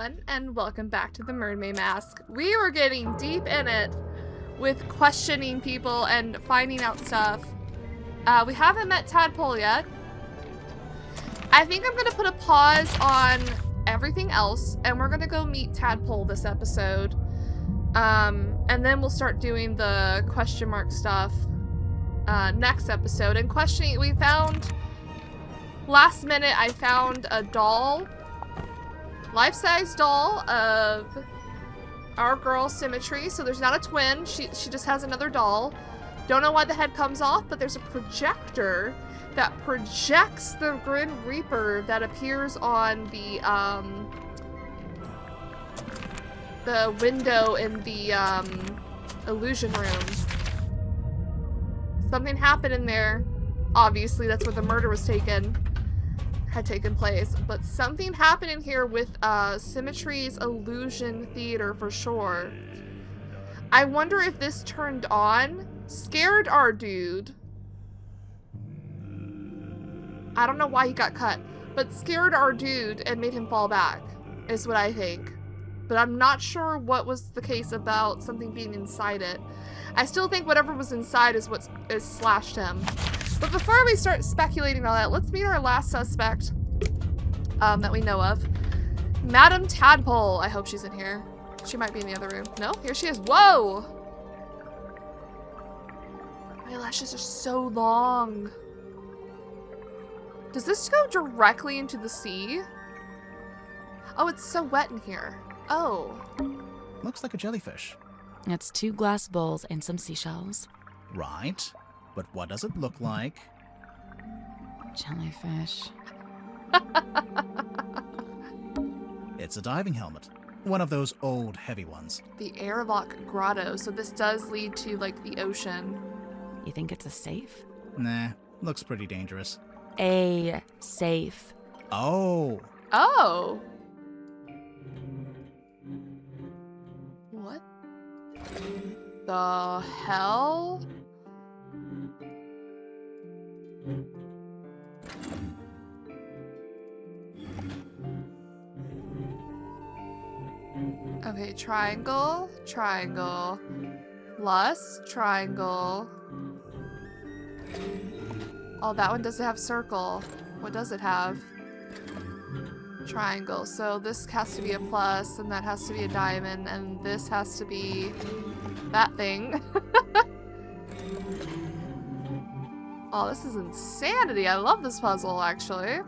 everyone, and welcome back to the Mermaid Mask. We were getting deep in it with questioning people and finding out stuff. We haven't met Tadpole yet. I think I'm going to put a pause on everything else, and we're going to go meet Tadpole this episode. And then we'll start doing the question mark stuff next episode. And questioning, we found... Last minute, I found a doll, life-size doll of our girl Symmetry. So there's not a twin. She just has another doll. Don't know why the head comes off, but there's a projector that projects the Grim Reaper that appears on the window in the illusion room. Something happened in there. Obviously, that's where the murder had taken place, but something happened in here with Symmetry's illusion theater for sure. I wonder if this turned on, scared our dude. I don't know why he got cut, but scared our dude and made him fall back, is what I think. But I'm not sure what was the case about something being inside it. I still think whatever was inside is what is slashed him. But before we start speculating all that, let's meet our last suspect that we know of. Madam Tadpole. I hope she's in here. She might be in the other room. No? Here she is. Whoa! My lashes are so long. Does this go directly into the sea? Oh, it's so wet in here. Oh. Looks like a jellyfish. It's 2 glass bowls and some seashells. Right. But what does it look like? Jellyfish. It's a diving helmet. One of those old, heavy ones. The airlock grotto. So this does lead to, like, the ocean. You think it's a safe? Nah, looks pretty dangerous. A safe. Oh. Oh. What the hell? Okay, triangle, triangle, plus triangle. Oh, that one doesn't have circle. What does it have? Triangle. So this has to be a plus, and that has to be a diamond, and this has to be that thing. Oh, this is insanity. I love this puzzle, actually.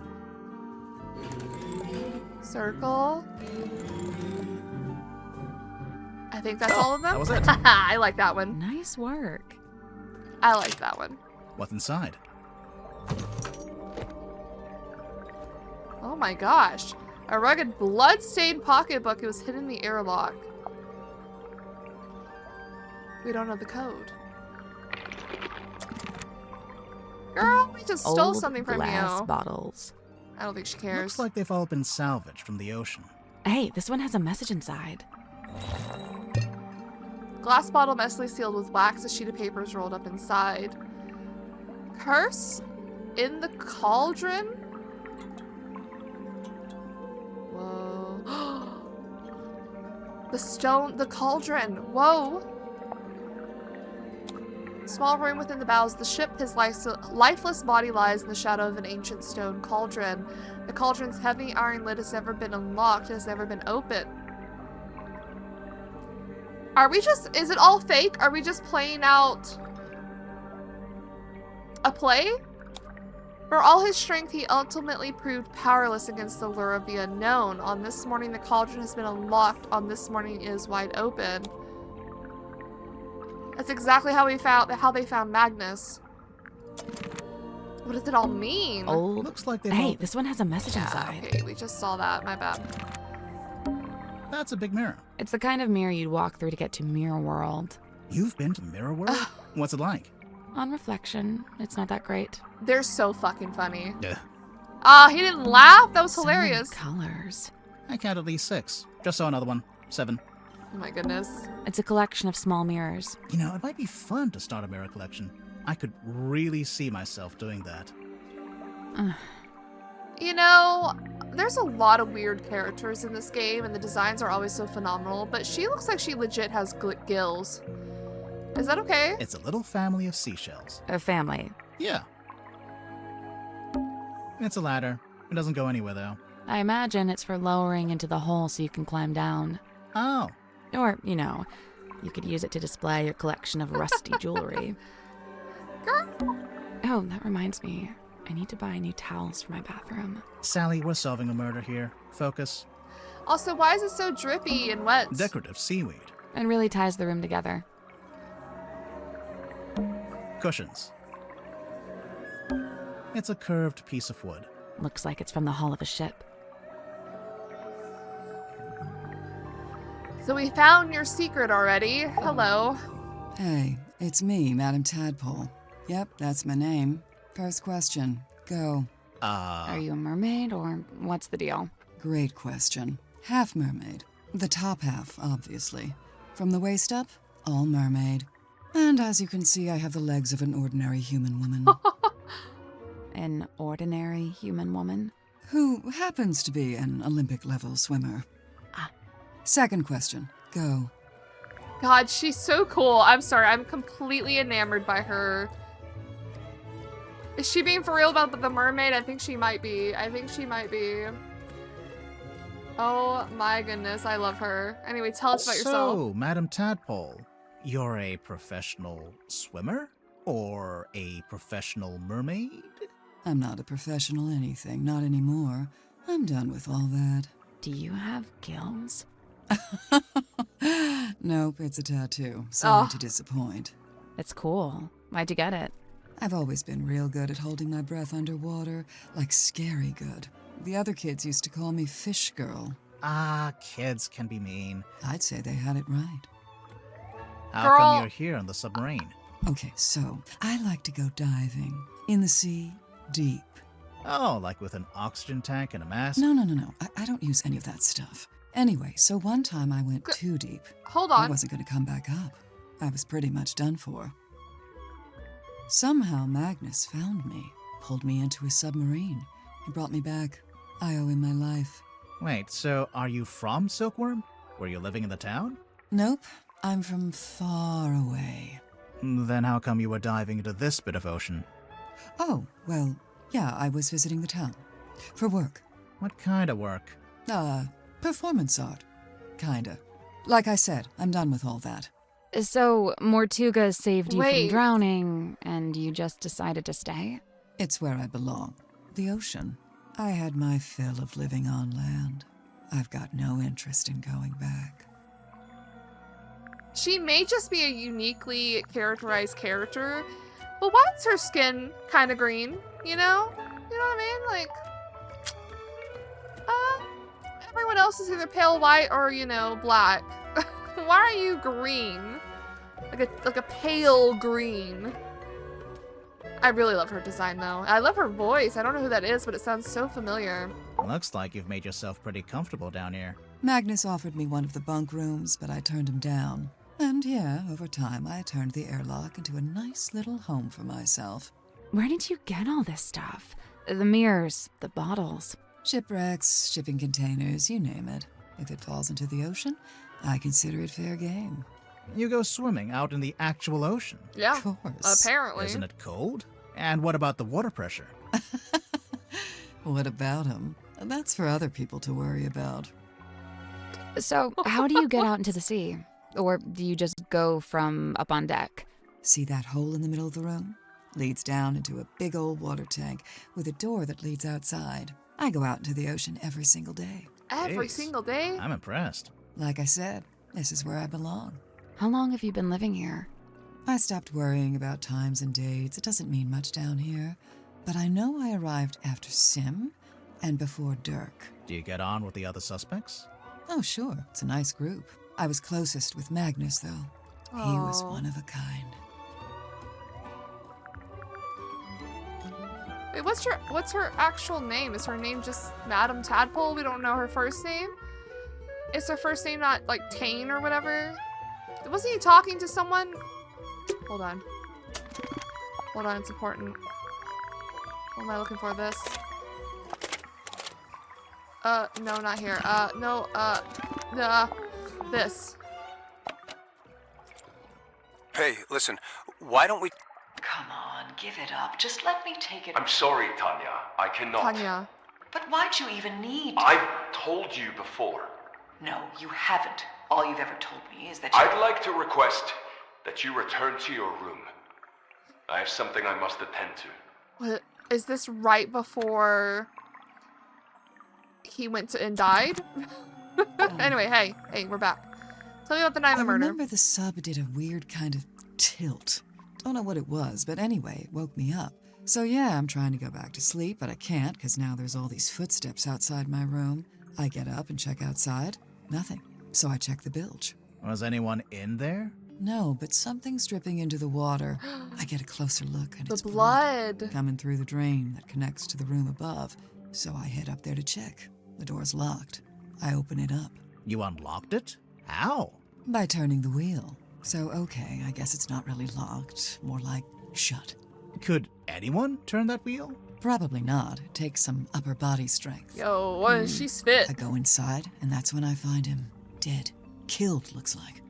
Circle. I think that's all of them. That was it. I like that one. Nice work. I like that one. What's inside? Oh my gosh. A rugged, blood-stained pocketbook. It was hidden in the airlock. We don't know the code. Girl, we just stole Old something from glass you. bottles. I don't think she cares. Looks like they've all been salvaged from the ocean. Hey, this one has a message inside. Glass bottle messily sealed with wax. A sheet of paper is rolled up inside. Curse in the cauldron? Whoa. The cauldron. Whoa. Small room within the bows of the ship, his lifeless body lies in the shadow of an ancient stone cauldron. The cauldron's heavy iron lid has never been unlocked, has never been opened. Is it all fake? Are we just playing out a play? For all his strength, he ultimately proved powerless against the lure of the unknown. On this morning, the cauldron has been unlocked. On this morning, it is wide open. That's exactly how they found Magnus. What does it all mean? Old. Looks like they. Hey, this one has a message Yeah, inside. okay, we just saw that. My bad. That's a big mirror. It's the kind of mirror you'd walk through to get to Mirror World. You've been to Mirror World? What's it like? On reflection, it's not that great. They're so fucking funny. Yeah. Ah, he didn't laugh? That was So many hilarious. colors. I count at least 6. Just saw another one. 7. Oh my goodness. It's a collection of small mirrors. You know, it might be fun to start a mirror collection. I could really see myself doing that. You know, there's a lot of weird characters in this game, and the designs are always so phenomenal, but she looks like she legit has gills. Is that okay? It's a little family of seashells. A family. Yeah. It's a ladder. It doesn't go anywhere, though. I imagine it's for lowering into the hole so you can climb down. Oh. Or, you know, you could use it to display your collection of rusty jewelry. Oh, that reminds me. I need to buy new towels for my bathroom. Sally, we're solving a murder here. Focus. Also, why is it so drippy and wet? Decorative seaweed. It really ties the room together. Cushions. It's a curved piece of wood. Looks like it's from the hull of a ship. So we found your secret already. Hello. Hey, it's me, Madam Tadpole. Yep, that's my name. First question. Go. Are you a mermaid, or what's the deal? Great question. Half mermaid. The top half, obviously. From the waist up, all mermaid. And as you can see, I have the legs of an ordinary human woman. An ordinary human woman? Who happens to be an Olympic-level swimmer. Ah. Second question. Go. God, she's so cool. I'm sorry, I'm completely enamored by her. Is she being for real about the mermaid? I think she might be. Oh my goodness, I love her. Anyway, tell us about yourself. So, Madam Tadpole, you're a professional swimmer? Or a professional mermaid? I'm not a professional anything, not anymore. I'm done with all that. Do you have gills? Nope, it's a tattoo. Sorry Oh. to disappoint. It's cool. Why'd you get it? I've always been real good at holding my breath underwater, like scary good. The other kids used to call me Fish Girl. Ah, kids can be mean. I'd say they had it right. How Girl. come you're here on the submarine? Okay, so I like to go diving. In the sea, deep. Oh, like with an oxygen tank and a mask? No. I don't use any of that stuff. Anyway, so one time I went too deep. Hold I on. wasn't going to come back up. I was pretty much done for. Somehow Magnus found me, pulled me into his submarine. He brought me back. I owe him my life. Wait, so are you from Silkworm? Were you living in the town? Nope, I'm from far away. Then how come you were diving into this bit of ocean? Oh, well, yeah, I was visiting the town. For work. What kind of work? Performance art. Kinda. Like I said, I'm done with all that. So, Mortuga saved you Wait. from drowning, and you just decided to stay? It's where I belong. The ocean. I had my fill of living on land. I've got no interest in going back. She may just be a uniquely characterized character, but why is her skin kind of green? You know? You know what I mean? Like, everyone else is either pale white or, you know, black. Why are you green? Like a pale green. I really love her design, though. I love her voice. I don't know who that is, but it sounds so familiar. Looks like you've made yourself pretty comfortable down here. Magnus offered me one of the bunk rooms, but I turned him down. And yeah, over time, I turned the airlock into a nice little home for myself. Where did you get all this stuff? The mirrors, the bottles. Shipwrecks, shipping containers, you name it. If it falls into the ocean, I consider it fair game. You go swimming out in the actual ocean. Yeah, Of course. apparently. Isn't it cold? And what about the water pressure? What about him? That's for other people to worry about. So, how do you get out into the sea? Or do you just go from up on deck? See that hole in the middle of the room? Leads down into a big old water tank with a door that leads outside. I go out into the ocean every single day. Every Jeez. single day? I'm impressed. Like I said, this is where I belong. How long have you been living here? I stopped worrying about times and dates. It doesn't mean much down here. But I know I arrived after Sim and before Dirk. Do you get on with the other suspects? Oh, sure. It's a nice group. I was closest with Magnus, though. He was Aw. one of a kind. Wait, what's her actual name? Is her name just Madam Tadpole? We don't know her first name? Is her first name not like Tane or whatever? Wasn't he talking to someone? Hold on. Hold on, it's important. What am I looking for? This. No, not here. No, this. Hey, listen, why don't we... Come on, give it up. Just let me take it. I'm sorry, Tanya. I cannot. Tanya. But why'd you even need to? I've told you before. No, you haven't. All you've ever told me is that you... I'd like to request that you return to your room. I have something I must attend to. What? Is this right before he went to and died? Anyway, hey, we're back. Tell me about the night of I the murder. remember the sub did a weird kind of tilt. Don't know what it was, but anyway, it woke me up. So yeah, I'm trying to go back to sleep, but I can't because now there's all these footsteps outside my room. I get up and check outside. Nothing. So I check the bilge. Was anyone in there? No, but something's dripping into the water. I get a closer look, and The it's blood. coming through the drain that connects to the room above. So I head up there to check. The door's locked. I open it up. You unlocked it? How? By turning the wheel. So, okay, I guess it's not really locked. More like shut. Could anyone turn that wheel? Probably not. It takes some upper body strength. Yo, she's fit. I go inside, and that's when I find him. Dead. Killed, looks like.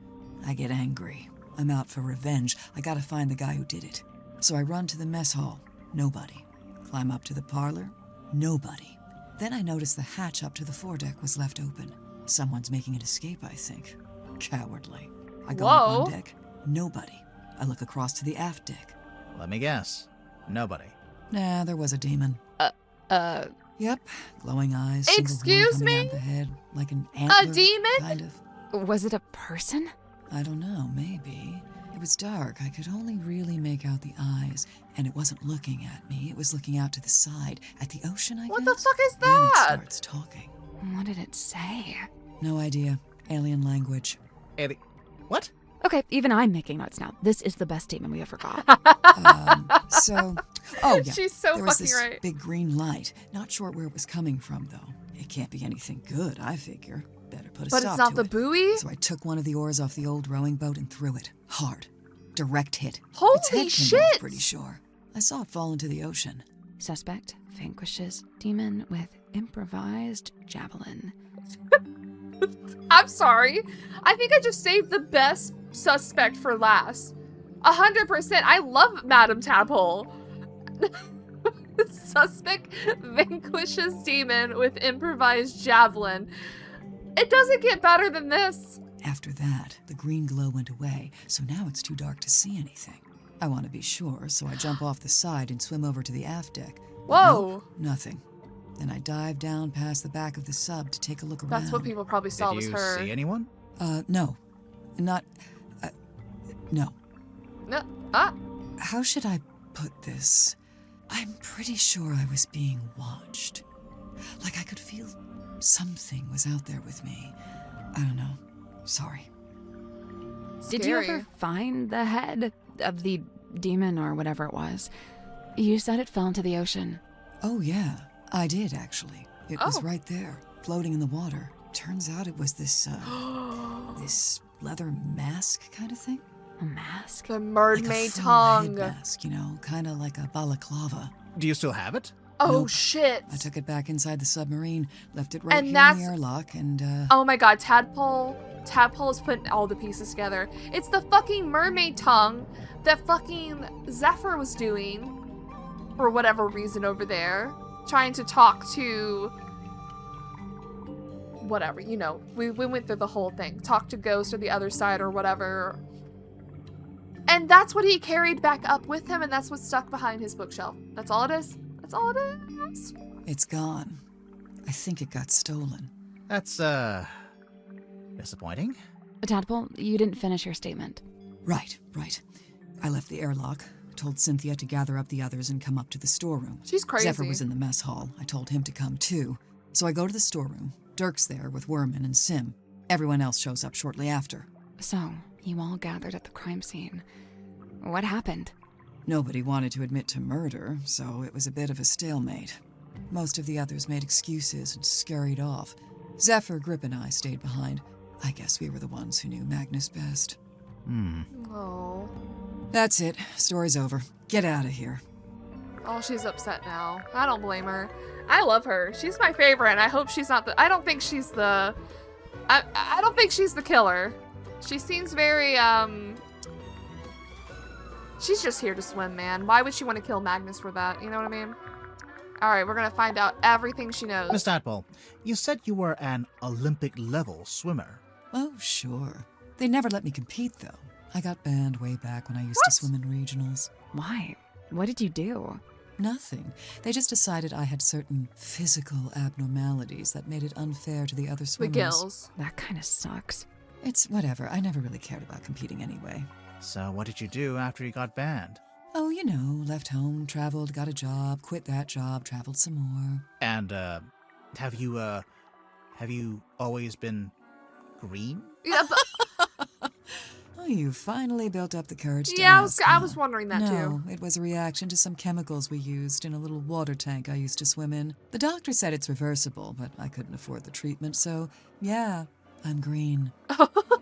I get angry. I'm out for revenge. I gotta find the guy who did it. So I run to the mess hall. Nobody. Climb up to the parlor. Nobody. Then I notice the hatch up to the foredeck was left open. Someone's making an escape, I think. Cowardly. I go up Whoa. on deck. Nobody. I look across to the aft deck. Let me guess. Nobody. Nah, there was a demon. Yep. Glowing eyes. single horn Excuse coming me? out the head, like an antler, demon? kind of. Was it a person? I don't know, maybe. It was dark. I could only really make out the eyes, and it wasn't looking at me. It was looking out to the side, at the ocean, I What guess. the fuck is Then it that? starts talking. What did it say? No idea. Alien language. What? Okay, even I'm making notes now. This is the best demon we ever got. Oh yeah. She's so there was fucking this right. big green light. Not sure where it was coming from, though. It can't be anything good, I figure. Better put a But stop it's not to the it. buoy? So I took one of the oars off the old rowing boat and threw it. Hard. Direct hit. Holy its head came shit! off, pretty sure. I saw it fall into the ocean. Suspect vanquishes demon with improvised javelin. I'm sorry. I think I just saved the best suspect for last. 100%. I love Madam Tadpole. Suspect vanquishes demon with improvised javelin. It doesn't get better than this. After that, the green glow went away, so now it's too dark to see anything. I want to be sure, so I jump off the side and swim over to the aft deck. But Whoa. nope, nothing. Then I dive down past the back of the sub to take a look around. That's what people probably saw Did was you her. see anyone? No. Not... no. No. How should I put this? I'm pretty sure I was being watched. Like I could feel something was out there with me. I don't know. Sorry. Did you Scary. ever find the head of the demon or whatever it was? You said it fell into the ocean. Oh, yeah. I did, actually. It was Oh. right there, floating in the water. Turns out it was this, this leather mask kind of thing. A mask? The Like a mermaid full tongue. head mask, you know, kind of like a balaclava. Do you still have it? Oh Nope. shit. I took it back inside the submarine, left it right And here in that's- the airlock, and, Oh my god, Tadpole is putting all the pieces together. It's the fucking mermaid tongue that fucking Zephyr was doing for whatever reason over there. Trying to talk to whatever, you know. We went through the whole thing. Talk to Ghost or the other side or whatever. And that's what he carried back up with him, and that's what's stuck behind his bookshelf. That's all it is. That's all it is. it's gone. I think it got stolen. That's, disappointing. Tadpole, you didn't finish your statement. Right. I left the airlock, told Cynthia to gather up the others and come up to the storeroom. She's crazy. Zephyr was in the mess hall. I told him to come too. So I go to the storeroom. Dirk's there with Werman and Sim. Everyone else shows up shortly after. So, you all gathered at the crime scene. What happened? Nobody wanted to admit to murder, so it was a bit of a stalemate. Most of the others made excuses and scurried off. Zephyr, Grip, and I stayed behind. I guess we were the ones who knew Magnus best. Oh. That's it. Story's over. Get out of here. Oh, she's upset now. I don't blame her. I love her. She's my favorite, and I hope she's not the... I don't think she's the... I don't think she's the killer. She seems very, She's just here to swim, man. Why would she want to kill Magnus for that? You know what I mean? Alright, we're gonna find out everything she knows. Miss Tadpole, you said you were an Olympic-level swimmer. Oh, sure. They never let me compete, though. I got banned way back when I used to swim in regionals. Why? What did you do? Nothing. They just decided I had certain physical abnormalities that made it unfair to the other The swimmers. gills. That kind of sucks. It's whatever. I never really cared about competing anyway. So what did you do after you got banned? Oh, you know, left home, traveled, got a job, quit that job, traveled some more. And, have you always been green? Yeah, Oh, you finally built up the courage to yeah, ask, I huh? was wondering that No, too. it was a reaction to some chemicals we used in a little water tank I used to swim in. The doctor said it's reversible, but I couldn't afford the treatment, so yeah, I'm green.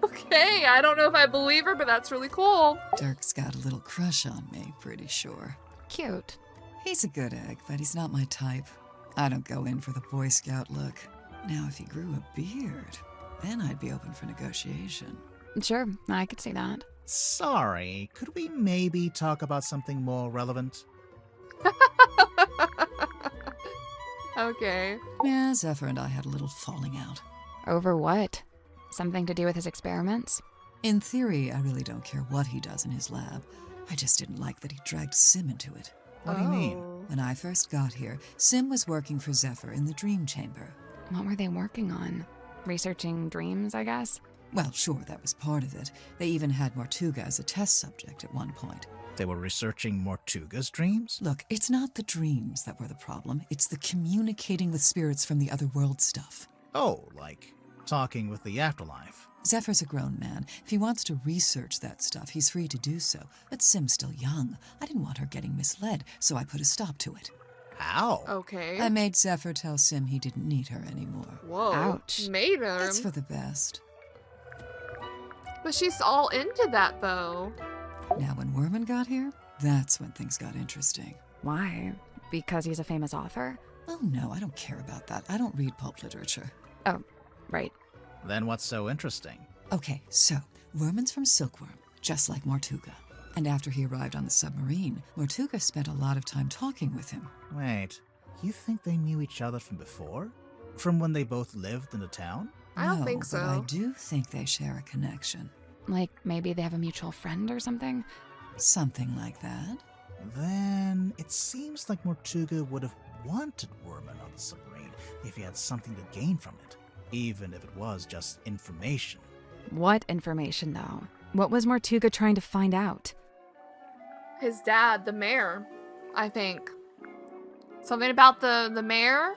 Okay, I don't know if I believe her, but that's really cool. Dirk's got a little crush on me, pretty sure. Cute. He's a good egg, but he's not my type. I don't go in for the Boy Scout look. Now, if he grew a beard, then I'd be open for negotiation. Sure, I could see that. Sorry, could we maybe talk about something more relevant? Okay. Yeah, Zephyr and I had a little falling out. Over what? Something to do with his experiments? In theory, I really don't care what he does in his lab. I just didn't like that he dragged Sim into it. What do you mean? Oh. When I first got here, Sim was working for Zephyr in the Dream Chamber. What were they working on? Researching dreams, I guess? Well, sure, that was part of it. They even had Mortuga as a test subject at one point. They were researching Mortuga's dreams? Look, it's not the dreams that were the problem. It's the communicating with spirits from the other world stuff. Oh, like talking with the afterlife. Zephyr's a grown man. If he wants to research that stuff, he's free to do so. But Sim's still young. I didn't want her getting misled, so I put a stop to it. How? Okay. I made Zephyr tell Sim he didn't need her anymore. Whoa. Ouch. Made her. That's for the best. But she's all into that, though. Now, when Werman got here, that's when things got interesting. Why? Because he's a famous author? Oh, no, I don't care about that. I don't read pulp literature. Oh, right. Then what's so interesting? Okay, so, Werman's from Silkworm, just like Mortuga. And after he arrived on the submarine, Mortuga spent a lot of time talking with him. Wait, you think they knew each other from before? From when they both lived in the town? I don't No, think so. But I do think they share a connection. Like maybe they have a mutual friend or something? Something like that. Then it seems like Mortuga would have wanted Werman on the submarine if he had something to gain from it, even if it was just information. What information, though? What was Mortuga trying to find out? His dad, the mayor, I think. Something about the mayor?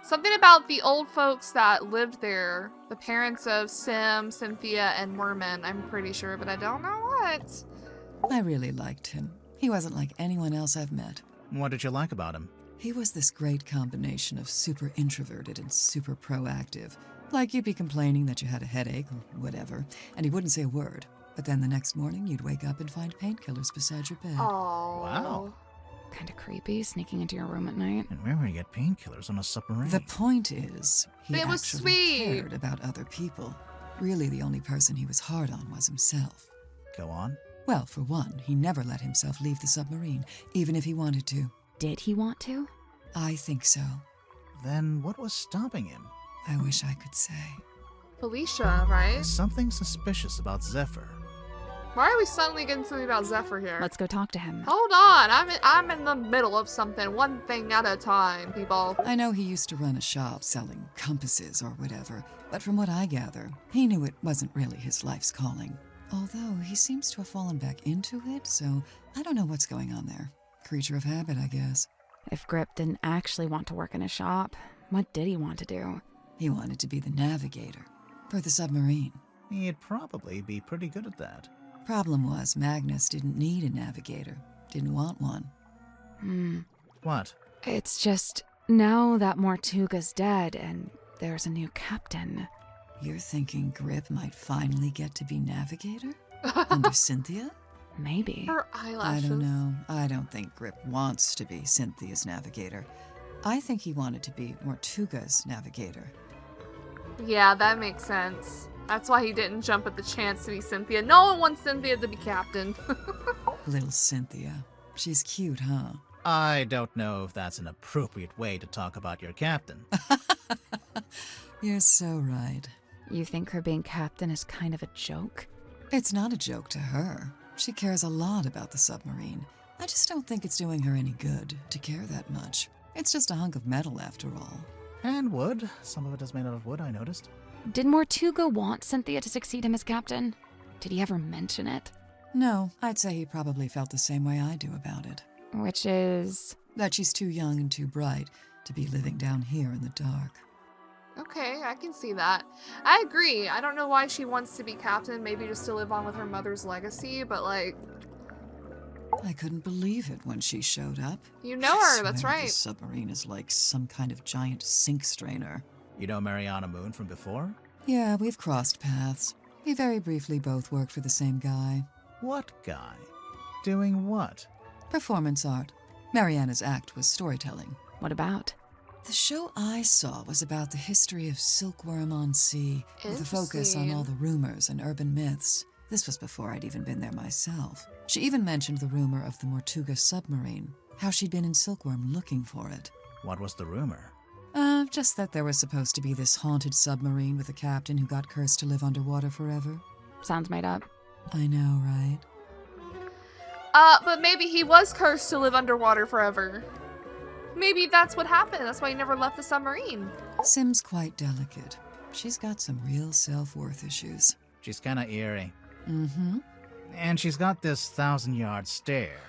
Something about the old folks that lived there. The parents of Sim, Cynthia, and Werman, I'm pretty sure, but I don't know what. I really liked him. He wasn't like anyone else I've met. What did you like about him? He was this great combination of super introverted and super proactive. Like you'd be complaining that you had a headache or whatever, and he wouldn't say a word. But then the next morning, you'd wake up and find painkillers beside your bed. Oh. Wow. Kind of creepy, sneaking into your room at night. And where would you get painkillers on a submarine? The point is, he It was actually sweet. cared about other people. Really, the only person he was hard on was himself. Go on. Well, for one, he never let himself leave the submarine, even if he wanted to. Did he want to? I think so. Then what was stopping him? I wish I could say. Felicia, right? There's something suspicious about Zephyr. Why are we suddenly getting something about Zephyr here? Let's go talk to him. Hold on, I'm in the middle of something. One thing at a time, people. I know he used to run a shop selling compasses or whatever, but from what I gather, he knew it wasn't really his life's calling. Although he seems to have fallen back into it, so I don't know what's going on there. Creature of habit, I guess. If Grip didn't actually want to work in a shop, what did he want to do? He wanted to be the navigator for the submarine. He'd probably be pretty good at that. Problem was, Magnus didn't need a navigator. Didn't want one. What? It's just, now that Mortuga's dead and there's a new captain. You're thinking Grip might finally get to be navigator? Under Cynthia? Maybe. Her eyelashes. I don't know. I don't think Grip wants to be Cynthia's navigator. I think he wanted to be Mortuga's navigator. Yeah, that makes sense. That's why he didn't jump at the chance to be Cynthia. No one wants Cynthia to be captain. Little Cynthia. She's cute, huh? I don't know if that's an appropriate way to talk about your captain. You're so right. You think her being captain is kind of a joke? It's not a joke to her. She cares a lot about the submarine. I just don't think it's doing her any good to care that much. It's just a hunk of metal after all. And wood. Some of it is made out of wood, I noticed. Did Mortuga want Cynthia to succeed him as captain? Did he ever mention it? No, I'd say he probably felt the same way I do about it. Which is... That she's too young and too bright to be living down here in the dark. Okay, I can see that. I agree. I don't know why she wants to be captain, maybe just to live on with her mother's legacy, but like... I couldn't believe it when she showed up. You know I her, that's swear right. The submarine is like some kind of giant sink strainer. You know Mariana Moon from before? Yeah, we've crossed paths. We very briefly both worked for the same guy. What guy? Doing what? Performance art. Mariana's act was storytelling. What about? The show I saw was about the history of silkworm on sea, with a focus on all the rumors and urban myths. This was before I'd even been there myself. She even mentioned the rumor of the Mortuga submarine, how she'd been in Silkworm looking for it. What was the rumor? Just that there was supposed to be this haunted submarine with a captain who got cursed to live underwater forever. Sounds made up. I know, right? But maybe he was cursed to live underwater forever. Maybe that's what happened. That's why he never left the submarine. Sim's quite delicate. She's got some real self-worth issues. She's kinda eerie. Mm-hmm. And she's got this 1,000-yard stare.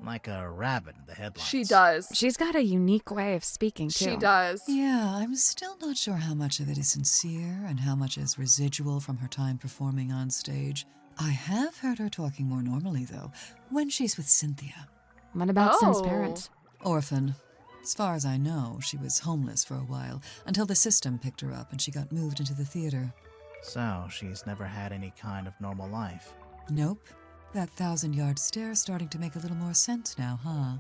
Like a rabbit in the headlights. She does. She's got a unique way of speaking, too. She does. Yeah, I'm still not sure how much of it is sincere and how much is residual from her time performing on stage. I have heard her talking more normally, though, when she's with Cynthia. What about Sim's Oh. parents? Orphan. As far as I know, she was homeless for a while, until the system picked her up and she got moved into the theater. So, she's never had any kind of normal life. Nope. That 1,000-yard stare's starting to make a little more sense now, huh?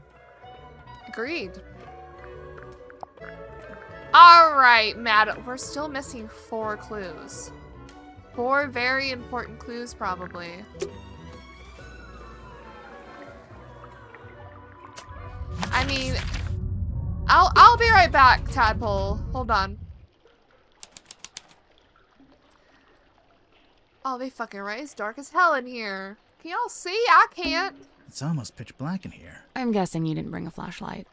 Agreed. Alright, Matt. We're still missing 4 clues. 4 very important clues, probably. I mean, I'll be right back, Tadpole. Hold on. Oh, they fucking right. It's dark as hell in here. Can y'all see? I can't. It's almost pitch black in here. I'm guessing you didn't bring a flashlight.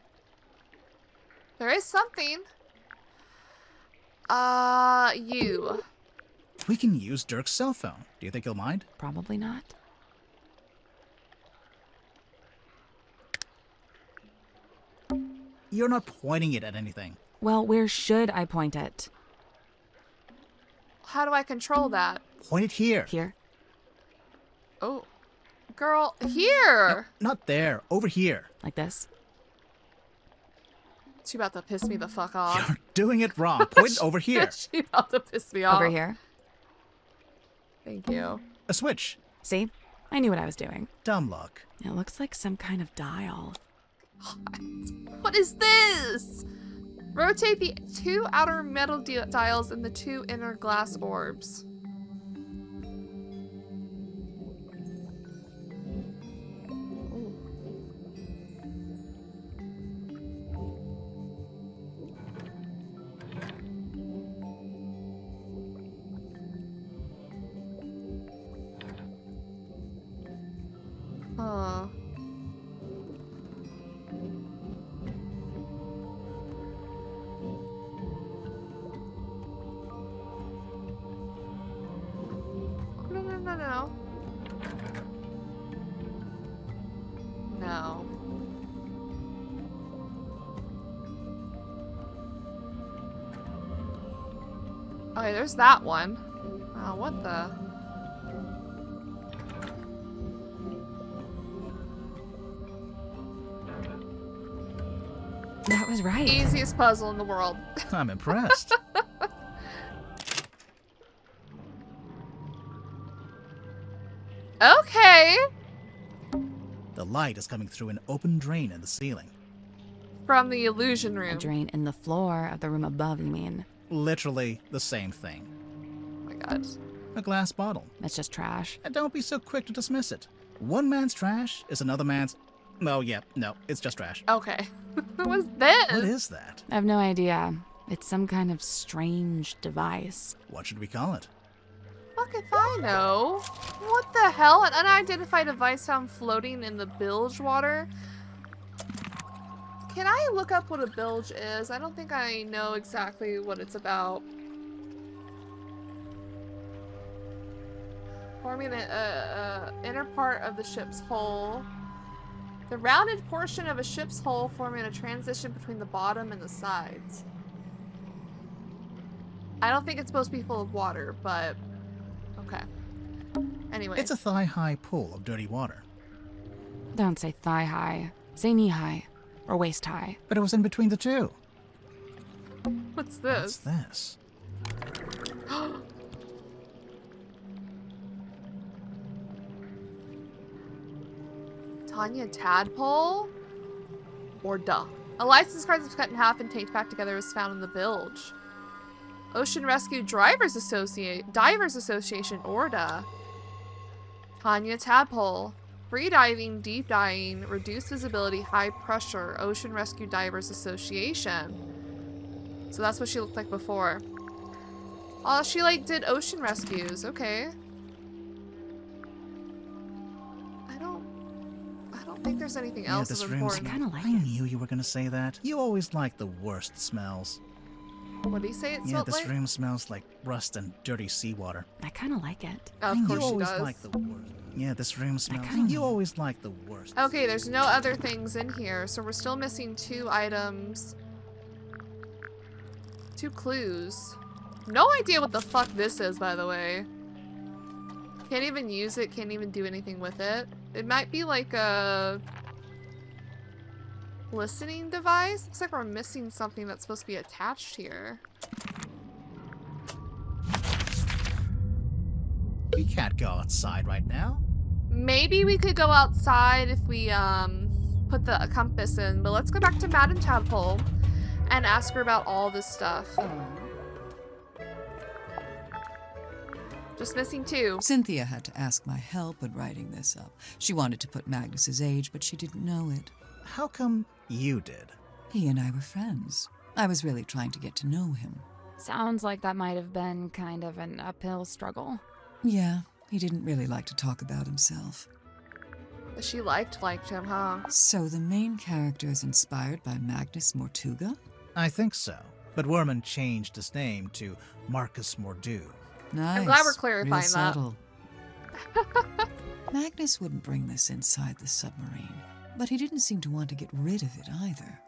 There is something. You. We can use Dirk's cell phone. Do you think he'll mind? Probably not. You're not pointing it at anything. Well, where should I point it? How do I control that? Point it here. Here? Oh. Girl, here! Not there. Over here. Like this? She about to piss me the fuck off. You're doing it wrong. Point it over here. She about to piss me off. Over here? Thank you. A switch. See? I knew what I was doing. Dumb luck. It looks like some kind of dial. What is this? Rotate the 2 outer metal dials and the 2 inner glass orbs. Huh. No. No. Okay, there's that one. Oh, what the? That was right. Easiest puzzle in the world. I'm impressed. Okay. light is coming through an open drain in the ceiling. From the illusion A room. drain in the floor of the room above, you mean? Literally the same thing. Oh my god. A glass bottle. That's just trash. And don't be so quick to dismiss it. One man's trash is another man's... Oh, yeah, no, it's just trash. Okay. What was this? What is that? I have no idea. It's some kind of strange device. What should we call it? Fuck if I know. What the hell? An unidentified device found floating in the bilge water? Can I look up what a bilge is? I don't think I know exactly what it's about. Forming an inner part of the ship's hull. The rounded portion of a ship's hull forming a transition between the bottom and the sides. I don't think it's supposed to be full of water, but okay. Anyway. It's a thigh-high pool of dirty water. Don't say thigh high. Say knee high. Or waist high. But it was in between the two. What's What's this? this? Tanya Tadpole? Or duh. A license card that's cut in half and taped back together was found in the bilge. Ocean Rescue Divers Association, ORDA. Tanya Tadpole. Free diving, deep diving, reduced visibility, high pressure, Ocean Rescue Divers Association. So that's what she looked like before. Oh, she like did ocean rescues. Okay. I don't think there's anything else this of room important. I kinda like I it. knew you were gonna say that. You always like the worst smells. What did he say it Yeah, smelled this like? room smells like rust and dirty seawater. I kind of like it. Oh, of You course she always does. like the worst. Yeah, this room smells. kinda- You always like the worst. Okay, there's no other things in here, so we're still missing 2 items. 2 clues. No idea what the fuck this is, by the way. Can't even use it, can't even do anything with it. It might be like a listening device. Looks like we're missing something that's supposed to be attached here. We can't go outside right now. Maybe we could go outside if we put the compass in, but let's go back to Madame Tadpole and ask her about all this stuff. Just missing 2. Cynthia had to ask my help with writing this up. She wanted to put Magnus's age, but she didn't know it. How come you did? He and I were friends. I was really trying to get to know him. Sounds like that might have been kind of an uphill struggle. Yeah, he didn't really like to talk about himself. She liked him, huh? So the main character is inspired by Magnus Mortuga? I think so. But Worman changed his name to Marcus Mordu. Nice. glad we're clarifying Real that. subtle. Magnus wouldn't bring this inside the submarine, but he didn't seem to want to get rid of it either.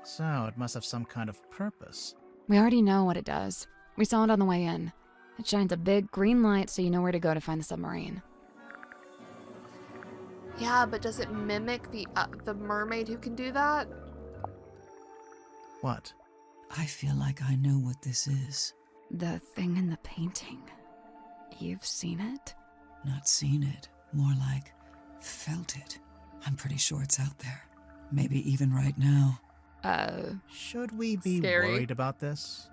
So it must have some kind of purpose. We already know what it does. We saw it on the way in. It shines a big green light so you know where to go to find the submarine. Yeah, but does it mimic the mermaid who can do that? What? I feel like I know what this is. The thing in the painting. You've seen it? Not seen it, more like felt it. I'm pretty sure it's out there. Maybe even right now. Should we be Scary. worried about this?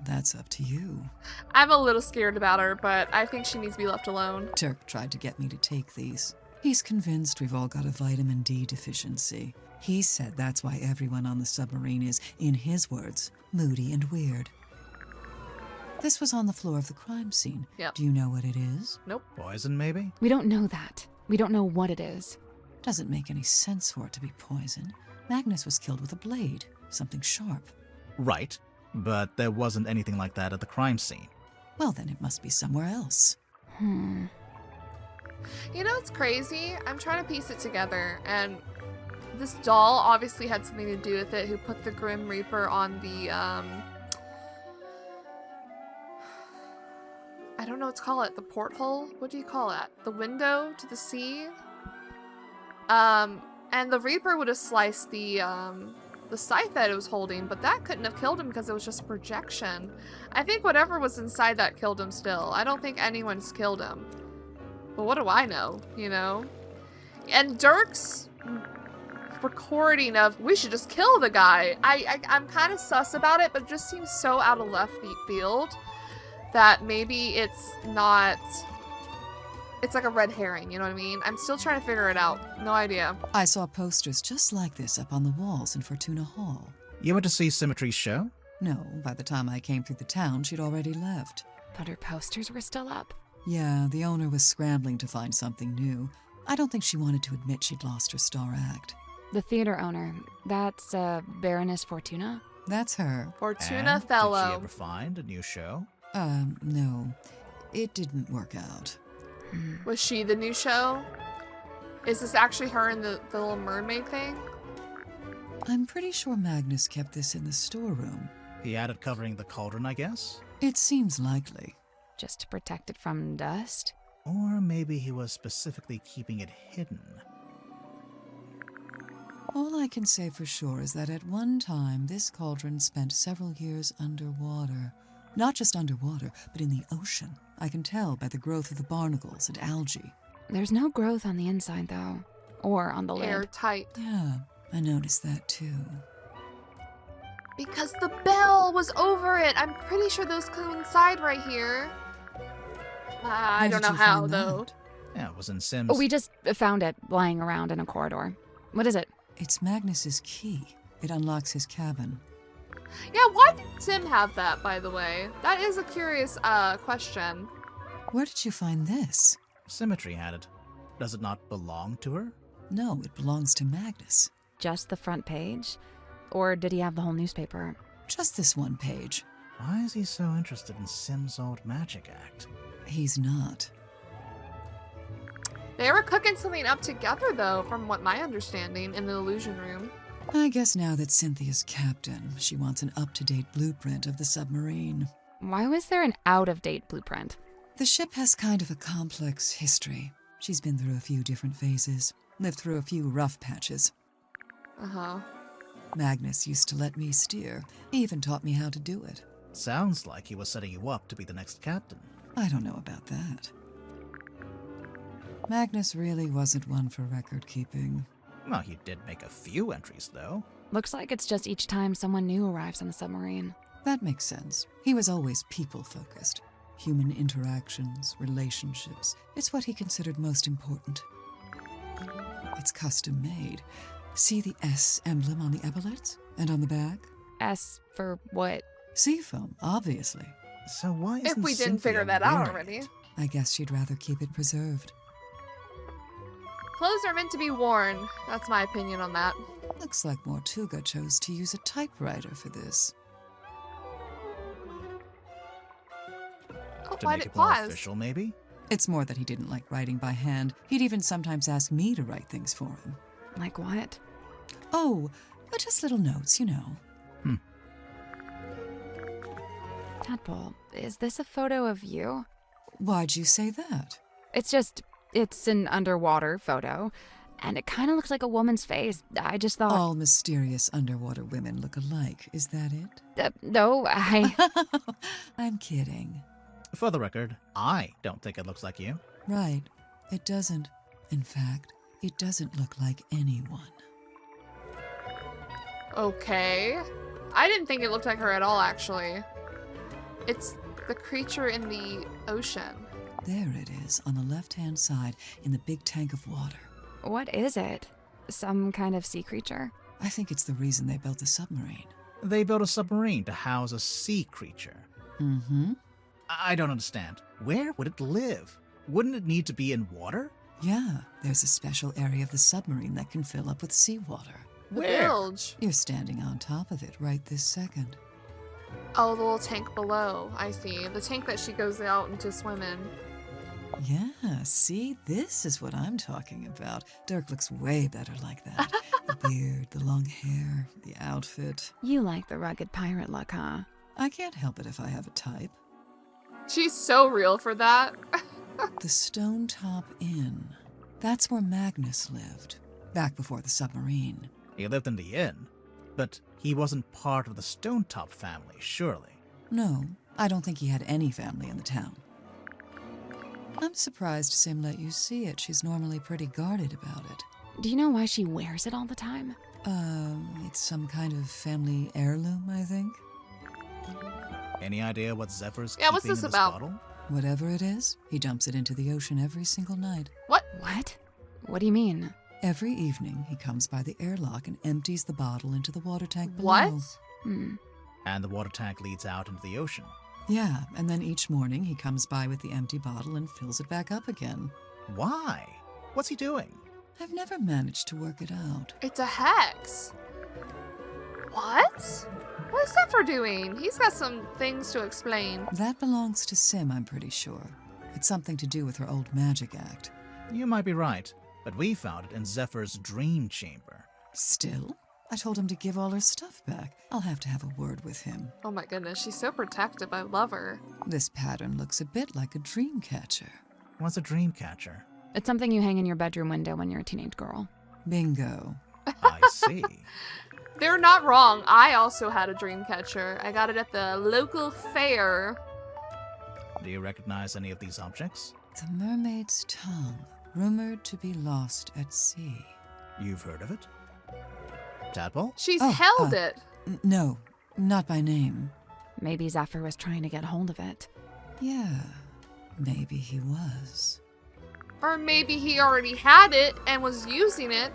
That's up to you. I'm a little scared about her, but I think she needs to be left alone. Turk tried to get me to take these. He's convinced we've all got a vitamin D deficiency. He said that's why everyone on the submarine is, in his words, moody and weird. This was on the floor of the crime scene. Yep. Do you know what it is? Nope. Poison, maybe? We don't know that. We don't know what it is. Doesn't make any sense for it to be poison. Magnus was killed with a blade, something sharp. Right. But there wasn't anything like that at the crime scene. Well, then it must be somewhere else. You know what's crazy? I'm trying to piece it together, and this doll obviously had something to do with it, who put the Grim Reaper on the, I don't know what to call it, the porthole? What do you call that? The window to the sea? And the Reaper would have sliced the scythe that it was holding, but that couldn't have killed him because it was just a projection. I think whatever was inside that killed him still. I don't think anyone's killed him. But what do I know, you know? And Dirk's recording of we should just kill the guy. I'm kind of sus about it, but it just seems so out of left field that maybe it's not. It's like a red herring, you know what I mean? I'm still trying to figure it out. No idea. I saw posters just like this up on the walls in Fortuna Hall. You went to see Symmetry's show? No, by the time I came through the town, she'd already left. But her posters were still up. Yeah, the owner was scrambling to find something new. I don't think she wanted to admit she'd lost her star act. The theater owner, that's Baroness Fortuna? That's her. Fortuna And Fellow. Did she ever find a new show? No. It didn't work out. Was she the new show? Is this actually her in the little mermaid thing? I'm pretty sure Magnus kept this in the storeroom. He had it covering the cauldron, I guess? It seems likely. Just to protect it from dust? Or maybe he was specifically keeping it hidden. All I can say for sure is that at one time, this cauldron spent several years underwater. Not just underwater, but in the ocean. I can tell by the growth of the barnacles and algae. There's no growth on the inside, though. Or on the lid. Airtight. Yeah, I noticed that too. Because the bell was over it. I'm pretty sure those coincide right here. I Where don't did know you how, find though. that? Yeah, it was in Sims. Oh, we just found it lying around in a corridor. What is it? It's Magnus's key. It unlocks his cabin. Yeah, why did Tim have that, by the way? That is a curious question. Where did you find this? Symmetry had it. Does it not belong to her? No, it belongs to Magnus. Just the front page? Or did he have the whole newspaper? Just this one page. Why is he so interested in Sim's old magic act? He's not. They were cooking something up together, though, from what my understanding, in the illusion room. I guess now that Cynthia's captain, she wants an up-to-date blueprint of the submarine. Why was there an out-of-date blueprint? The ship has kind of a complex history. She's been through a few different phases, lived through a few rough patches. Uh-huh. Magnus used to let me steer. He even taught me how to do it. Sounds like he was setting you up to be the next captain. I don't know about that. Magnus really wasn't one for record keeping. Well, he did make a few entries, though. Looks like it's just each time someone new arrives on the submarine. That makes sense. He was always people-focused. Human interactions, relationships. It's what he considered most important. It's custom-made. See the S emblem on the epaulets? And on the back? S for what? Seafoam, obviously. So why isn't If we didn't Cynthia figure that out wearing already. it? I guess she'd rather keep it preserved. Clothes are meant to be worn. That's my opinion on that. Looks like Mortuga chose to use a typewriter for this. Oh, To why'd make it it more pause? official, maybe? It's more that he didn't like writing by hand. He'd even sometimes ask me to write things for him. Like what? Oh, just little notes, you know. Tadpole, is this a photo of you? Why'd you say that? It's an underwater photo, and it kind of looks like a woman's face. I just thought... All mysterious underwater women look alike, is that it? No, I'm kidding. For the record, I don't think it looks like you. Right, it doesn't. In fact, it doesn't look like anyone. Okay. I didn't think it looked like her at all, actually. It's the creature in the ocean. There it is, on the left-hand side, in the big tank of water. What is it? Some kind of sea creature? I think it's the reason they built the submarine. They built a submarine to house a sea creature. Mm-hmm. I don't understand. Where would it live? Wouldn't it need to be in water? Yeah, there's a special area of the submarine that can fill up with seawater. The Where? bilge. You're standing on top of it right this second. Oh, the little tank below. I see. The tank that she goes out into swim in. Yeah, see, this is what I'm talking about. Dirk looks way better like that. The beard, the long hair, the outfit. You like the rugged pirate look, huh? I can't help it if I have a type. She's so real for that. The Stone Top Inn. That's where Magnus lived, back before the submarine. He lived in the inn, but he wasn't part of the Stonetop family, surely. No, I don't think he had any family in the town. I'm surprised Sim let you see it. She's normally pretty guarded about it. Do you know why she wears it all the time? It's some kind of family heirloom, I think. Any idea what Zephyr's Yeah, what's keeping this in this about? bottle? Whatever it is, he dumps it into the ocean every single night. What? What? What do you mean? Every evening, he comes by the airlock and empties the bottle into the water tank below. What? And the water tank leads out into the ocean. Yeah, and then each morning he comes by with the empty bottle and fills it back up again. Why? What's he doing? I've never managed to work it out. It's a hex. What? What is Zephyr doing? He's got some things to explain. That belongs to Sim, I'm pretty sure. It's something to do with her old magic act. You might be right, but we found it in Zephyr's dream chamber. Still? I told him to give all her stuff back. I'll have to have a word with him. Oh my goodness, she's so protective. I love her. This pattern looks a bit like a dream catcher. What's a dream catcher? It's something you hang in your bedroom window when you're a teenage girl. Bingo. I see. They're not wrong. I also had a dream catcher. I got it at the local fair. Do you recognize any of these objects? The mermaid's tongue, rumored to be lost at sea. You've heard of it? Tadpole? She's Oh, held it. No, not by name. Maybe Zephyr was trying to get hold of it. Yeah, maybe he was. Or maybe he already had it and was using it,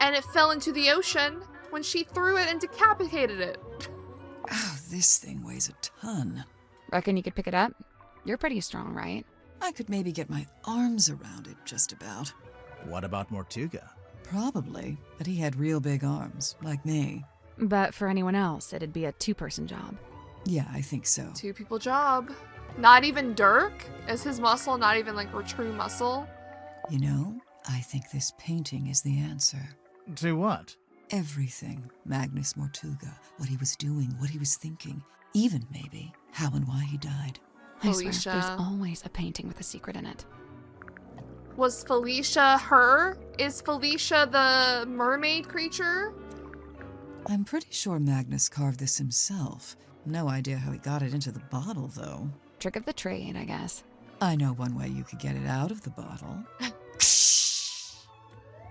and it fell into the ocean when she threw it and decapitated it. Oh, this thing weighs a ton. Reckon you could pick it up? You're pretty strong, right? I could maybe get my arms around it, just about. What about Mortuga? Probably, but he had real big arms, like me. But for anyone else, it'd be a two-person job. Yeah, I think so. 2 people job. Not even Dirk? Is his muscle not even like a true muscle? You know, I think this painting is the answer. To what? Everything. Magnus Mortuga, what he was doing, what he was thinking, even maybe how and why he died. I swear, Felicia. there's always a painting with a secret in it. Was Felicia her? Is Felicia the mermaid creature? I'm pretty sure Magnus carved this himself. No idea how he got it into the bottle, though. Trick of the trade, I guess. I know one way you could get it out of the bottle.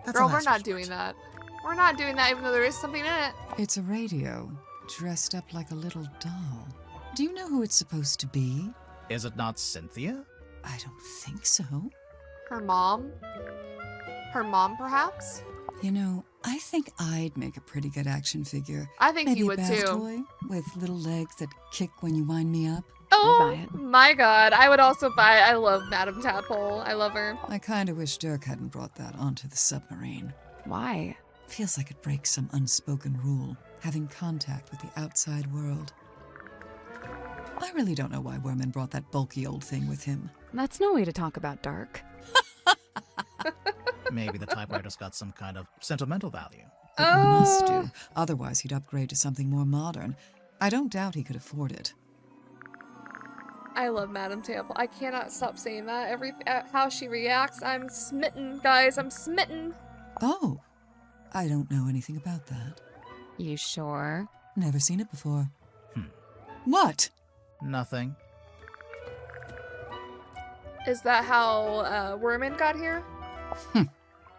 That's Girl, a we're nice not response. doing that. We're not doing that even though there is something in it. It's a radio, dressed up like a little doll. Do you know who it's supposed to be? Is it not Cynthia? I don't think so. Her mom? Her mom, perhaps? You know, I think I'd make a pretty good action figure. I think Maybe you a would bath too. toy with little legs that kick when you wind me up. Oh buy it. my god, I would also buy it. I love Madame Tadpole. I love her. I kind of wish Dirk hadn't brought that onto the submarine. Why? Feels like it breaks some unspoken rule, having contact with the outside world. I really don't know why Werman brought that bulky old thing with him. That's no way to talk about Dark. Maybe the typewriter's got some kind of sentimental value. It must do. Otherwise, he'd upgrade to something more modern. I don't doubt he could afford it. I love Madame Tadpole. I cannot stop saying that. How she reacts, I'm smitten, guys. I'm smitten. Oh, I don't know anything about that. You sure? Never seen it before. What? Nothing. Is that how Werman got here?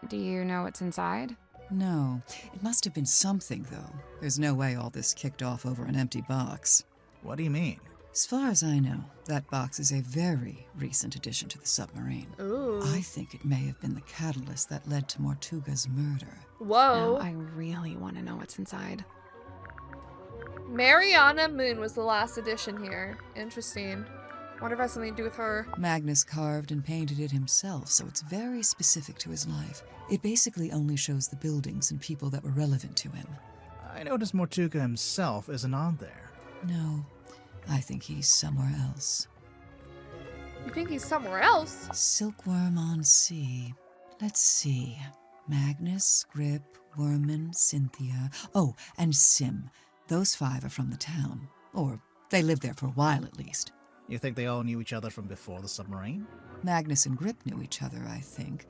Do you know what's inside? No. It must have been something, though. There's no way all this kicked off over an empty box. What do you mean? As far as I know, that box is a very recent addition to the submarine. Ooh. I think it may have been the catalyst that led to Mortuga's murder. Whoa. Now I really want to know what's inside. Mariana Moon was the last addition here. Interesting. Wonder if it has something to do with her. Magnus carved and painted it himself, so it's very specific to his life. It basically only shows the buildings and people that were relevant to him. I noticed Mortuga himself isn't on there. No, I think he's somewhere else. You think he's somewhere else? Silkworm on sea. Let's see. Magnus, Grip, Werman, Cynthia. Oh, and Sim. Those 5 are from the town. Or they lived there for a while at least. You think they all knew each other from before the submarine? Magnus and Grip knew each other, I think.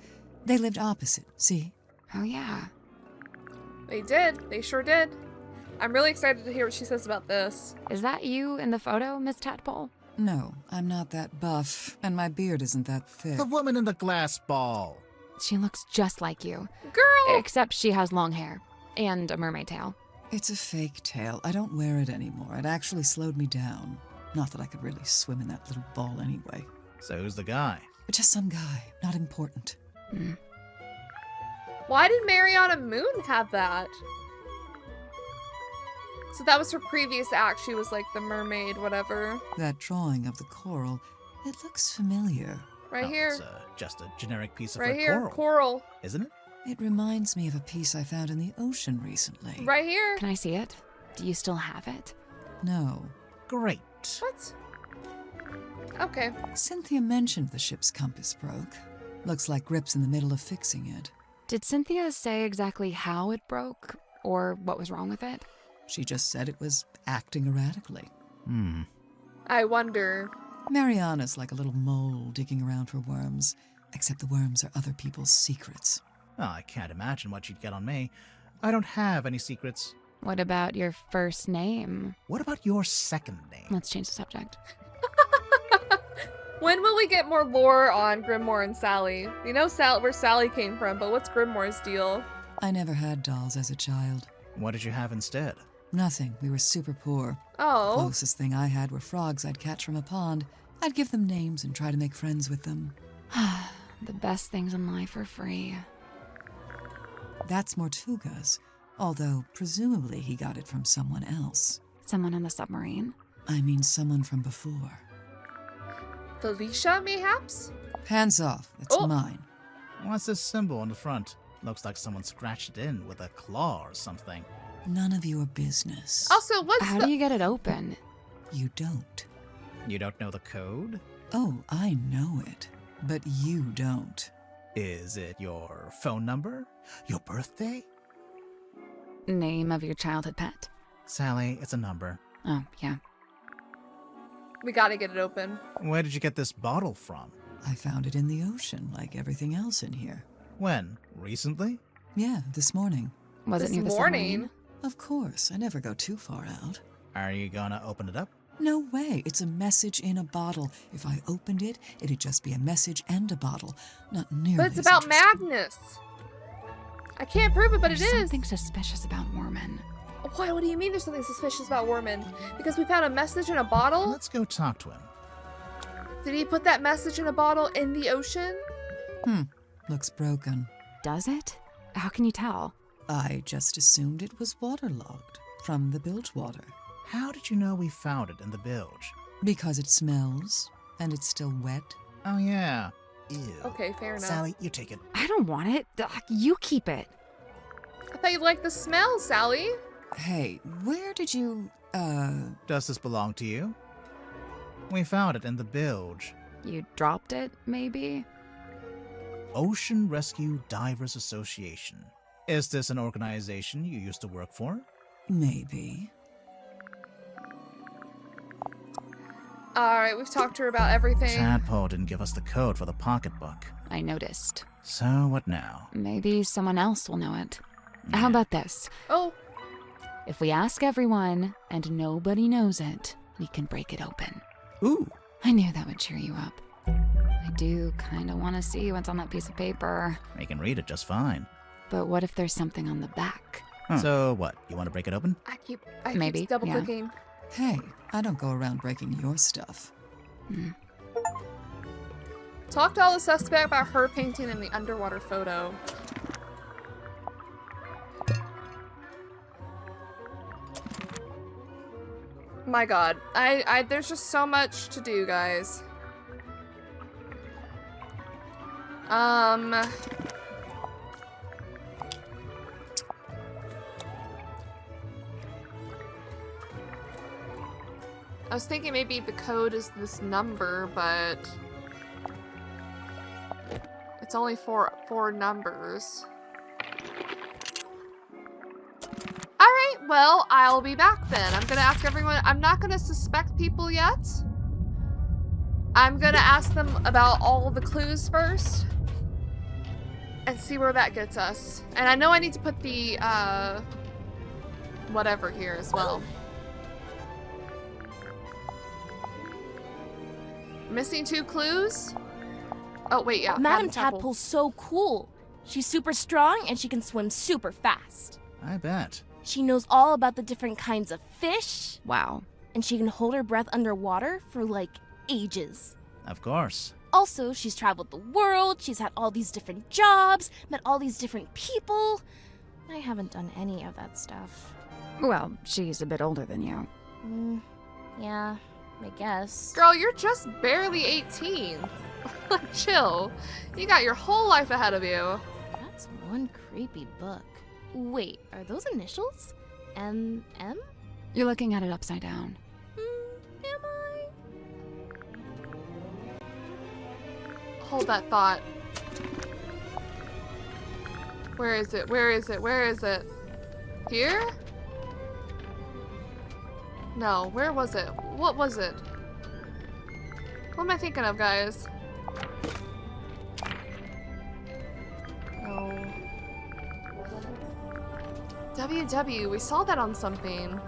They lived opposite, see? Oh yeah. They did. They sure did. I'm really excited to hear what she says about this. Is that you in the photo, Miss Tadpole? No, I'm not that buff, and my beard isn't that thick. The woman in the glass ball. She looks just like you. Girl! Except she has long hair and a mermaid tail. It's a fake tail. I don't wear it anymore. It actually slowed me down. Not that I could really swim in that little ball anyway. So who's the guy? Just some guy. Not important. Why did Mariana Moon have that? So that was her previous act. She was like the mermaid, whatever. That drawing of the coral, it looks familiar. Right Oh, here. It's just a generic piece of Right red here. coral, Coral. isn't it? It reminds me of a piece I found in the ocean recently. Right here. Can I see it? Do you still have it? No. Great. What? Okay. Cynthia mentioned the ship's compass broke. Looks like Grip's in the middle of fixing it. Did Cynthia say exactly how it broke or what was wrong with it? She just said it was acting erratically. I wonder. Mariana's like a little mole digging around for worms, except the worms are other people's secrets. Oh, I can't imagine what she'd get on me. I don't have any secrets. What about your first name? What about your second name? Let's change the subject. When will we get more lore on Grimoire and Sally? You know where Sally came from, but what's Grimoire's deal? I never had dolls as a child. What did you have instead? Nothing. We were super poor. Oh. Closest thing I had were frogs I'd catch from a pond. I'd give them names and try to make friends with them. The best things in life are free. That's Mortuga's, although presumably he got it from someone else. Someone on the submarine? I mean someone from before. Felicia, mayhaps? Hands off. That's Oh. mine. What's this symbol on the front? Looks like someone scratched it in with a claw or something. None of your business. Also, what's How do you get it open? You don't. You don't know the code? Oh, I know it. But you don't. Is it your phone number? Your birthday? Name of your childhood pet? Sally, it's a number. Oh, yeah. We gotta get it open. Where did you get this bottle from? I found it in the ocean, like everything else in here. When? Recently? Yeah, this morning. Was This it near the morning? submarine? Of course, I never go too far out. Are you gonna open it up? No way, it's a message in a bottle. If I opened it, it'd just be a message and a bottle. Not nearly But it's as about interesting. Magnus. I can't prove it, but There's it is. something suspicious about Mormon. Why? What do you mean there's something suspicious about Worman? Because we found a message in a bottle? Let's go talk to him. Did he put that message in a bottle in the ocean? Looks broken. Does it? How can you tell? I just assumed it was waterlogged from the bilge water. How did you know we found it in the bilge? Because it smells, and it's still wet. Oh, yeah. Ew. Okay, fair enough. Sally, you take it. I don't want it. Ugh, you keep it. I thought you liked the smell, Sally. Hey, where did you, Does this belong to you? We found it in the bilge. You dropped it, maybe? Ocean Rescue Divers Association. Is this an organization you used to work for? maybe? Alright, we've talked to her about everything. Tadpole didn't give us the code for the pocketbook. I noticed. So what now? Maybe someone else will know it. How about this? Oh, If we ask everyone and nobody knows it, we can break it open. Ooh, I knew that would cheer you up. I do kind of want to see what's on that piece of paper. we can read it just fine. But what if there's something on the back? So what, you want to break it open? I keep Maybe, double clicking. Hey, I don't go around breaking your stuff. Talk to all the suspect about her painting in the underwater photo. My god. There's just so much to do, guys. I was thinking maybe the code is this number, but it's only four numbers. Alright, well, I'll be back then. I'm gonna ask everyone. I'm not gonna suspect people yet. I'm gonna ask them about all the clues first and see where that gets us. And I know I need to put the whatever here as well. Missing 2 clues? Oh, wait, yeah. Madam Tadpole's so cool. She's super strong and she can swim super fast. I bet. She knows all about the different kinds of fish, Wow. and she can hold her breath underwater for like ages. Of course. Also, she's traveled the world, she's had all these different jobs, met all these different people. I haven't done any of that stuff. Well, she's a bit older than you. Yeah, I guess. Girl, you're just barely 18. Like, chill. You got your whole life ahead of you. That's one creepy book. Wait, are those initials? M? You're looking at it upside down. Am I? Hold that thought. Where is it? Where is it? Where is it? Here? No, where was it? What was it? What am I thinking of, guys? No. WW, we saw that on something.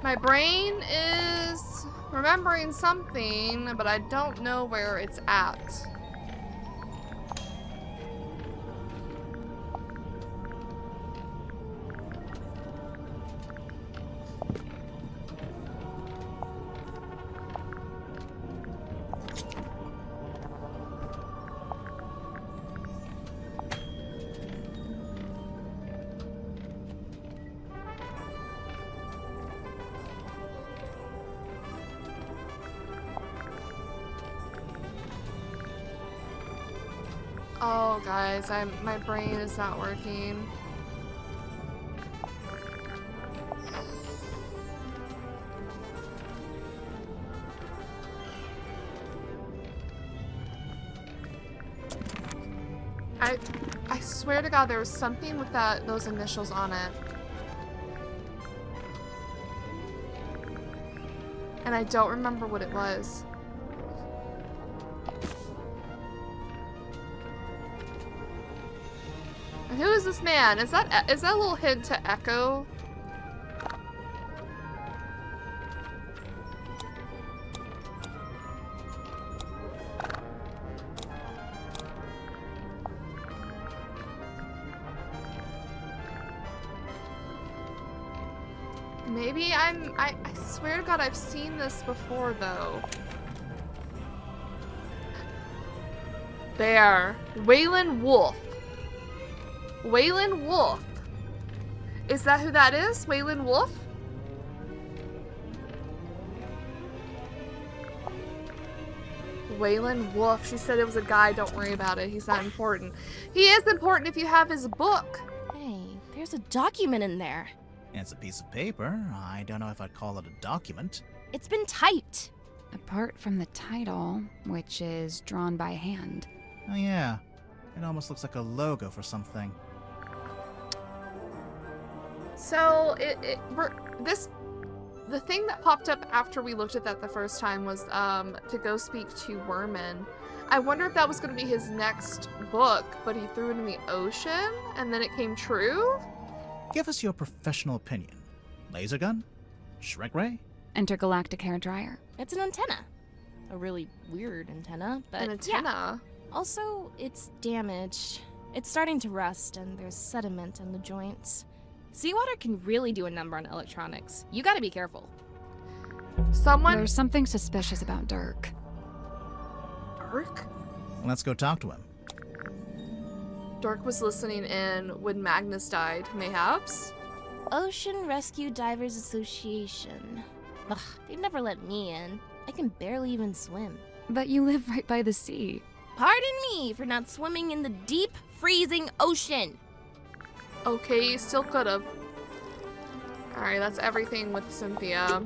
My brain is remembering something, but I don't know where it's at. Oh, guys, my brain is not working. I swear to God, there was something with those initials on it. And I don't remember what it was. And who is this man? Is that a little hint to Echo? Maybe I swear to God I've seen this before though. There. Waylon Wolf. Waylon Wolf. Is that who that is? Waylon Wolf? Waylon Wolf. She said it was a guy. Don't worry about it. He's not important. He is important if you have his book. Hey, there's a document in there. It's a piece of paper. I don't know if I'd call it a document. It's been typed. Apart from the title, which is drawn by hand. Oh yeah. It almost looks like a logo for something. So the thing that popped up after we looked at that the first time was to go speak to Werman. I wonder if that was going to be his next book, but he threw it in the ocean and then it came true. Give us your professional opinion. Laser gun? Shrek ray? Intergalactic hair dryer. It's an antenna. A really weird antenna, but An antenna. yeah. Also, it's damaged. It's starting to rust and there's sediment in the joints. Seawater can really do a number on electronics. You gotta be careful. Someone. There's something suspicious about Dirk. Dirk? Let's go talk to him. Dirk was listening in when Magnus died, mayhaps? Ocean Rescue Divers Association. Ugh, they'd never let me in. I can barely even swim. But you live right by the sea. Pardon me for not swimming in the deep, freezing ocean. Okay, you still could've. Alright, that's everything with Cynthia.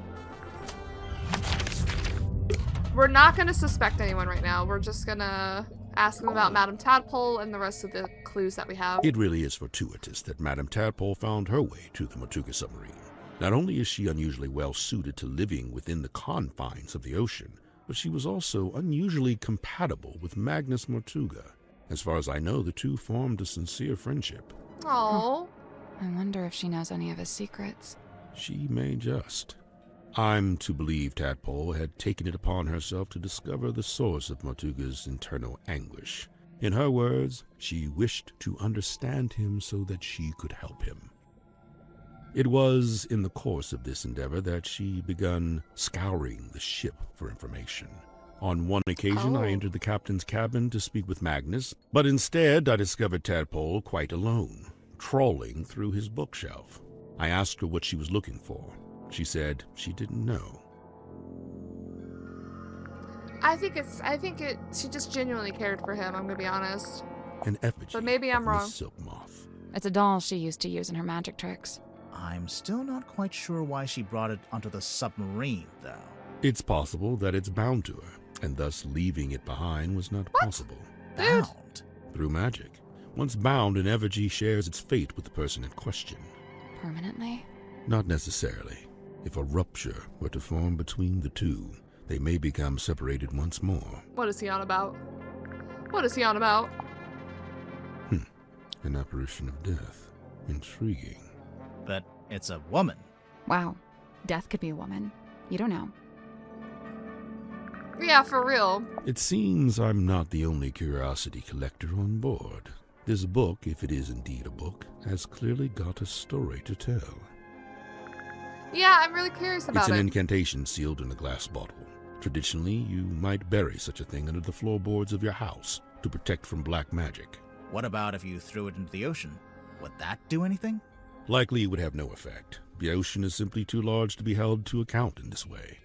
We're not gonna suspect anyone right now. We're just gonna ask them about Madame Tadpole and the rest of the clues that we have. It really is fortuitous that Madame Tadpole found her way to the Mortuga submarine. Not only is she unusually well suited to living within the confines of the ocean, but she was also unusually compatible with Magnus Mortuga. As far as I know, the two formed a sincere friendship. Oh. I wonder if she knows any of his secrets. She may just. I'm to believe Tadpole had taken it upon herself to discover the source of Mortuga's internal anguish. In her words, she wished to understand him so that she could help him. It was in the course of this endeavor that she begun scouring the ship for information. On one occasion, I entered the captain's cabin to speak with Magnus, but instead I discovered Tadpole quite alone, trawling through his bookshelf. I asked her what she was looking for. She said she didn't know. She just genuinely cared for him, I'm gonna be honest. An effigy But maybe I'm of wrong. Miss Silk Moth. It's a doll she used to use in her magic tricks. I'm still not quite sure why she brought it onto the submarine, though. It's possible that it's bound to her, and thus leaving it behind was not possible. Bound? Through magic. Once bound, an effigy shares its fate with the person in question. Permanently? Not necessarily. If a rupture were to form between the two, they may become separated once more. What is he on about? What is he on about? An apparition of death. Intriguing. But it's a woman. Wow. Death could be a woman. You don't know. Yeah, for real. It seems I'm not the only curiosity collector on board. This book, if it is indeed a book, has clearly got a story to tell. Yeah, I'm really curious about It's an it. incantation sealed in a glass bottle. Traditionally, you might bury such a thing under the floorboards of your house to protect from black magic. What about if you threw it into the ocean? Would that do anything? Likely it would have no effect. The ocean is simply too large to be held to account in this way.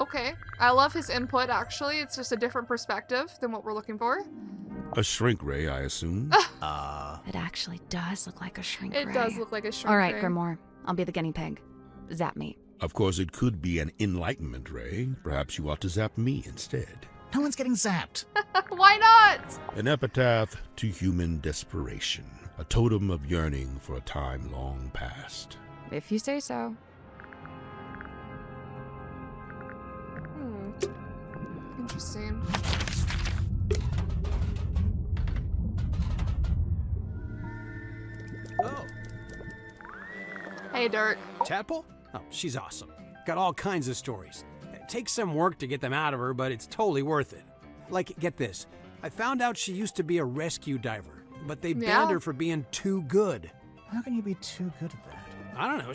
Okay. I love his input, actually. It's just a different perspective than what we're looking for. A shrink ray, I assume? It actually does look like a shrink It ray. does look like a shrink All right, ray. Grimoire. I'll be the guinea pig. Zap me. Of course, it could be an enlightenment ray. Perhaps you ought to zap me instead. No one's getting zapped. Why not? An epitaph to human desperation. A totem of yearning for a time long past. If you say so. Interesting. Oh, Hey, Dirk. Tadpole? Oh, she's awesome. Got all kinds of stories. It takes some work to get them out of her, but it's totally worth it. Like, get this. I found out she used to be a rescue diver, but they banned her for being too good. How can you be too good at that? I don't know.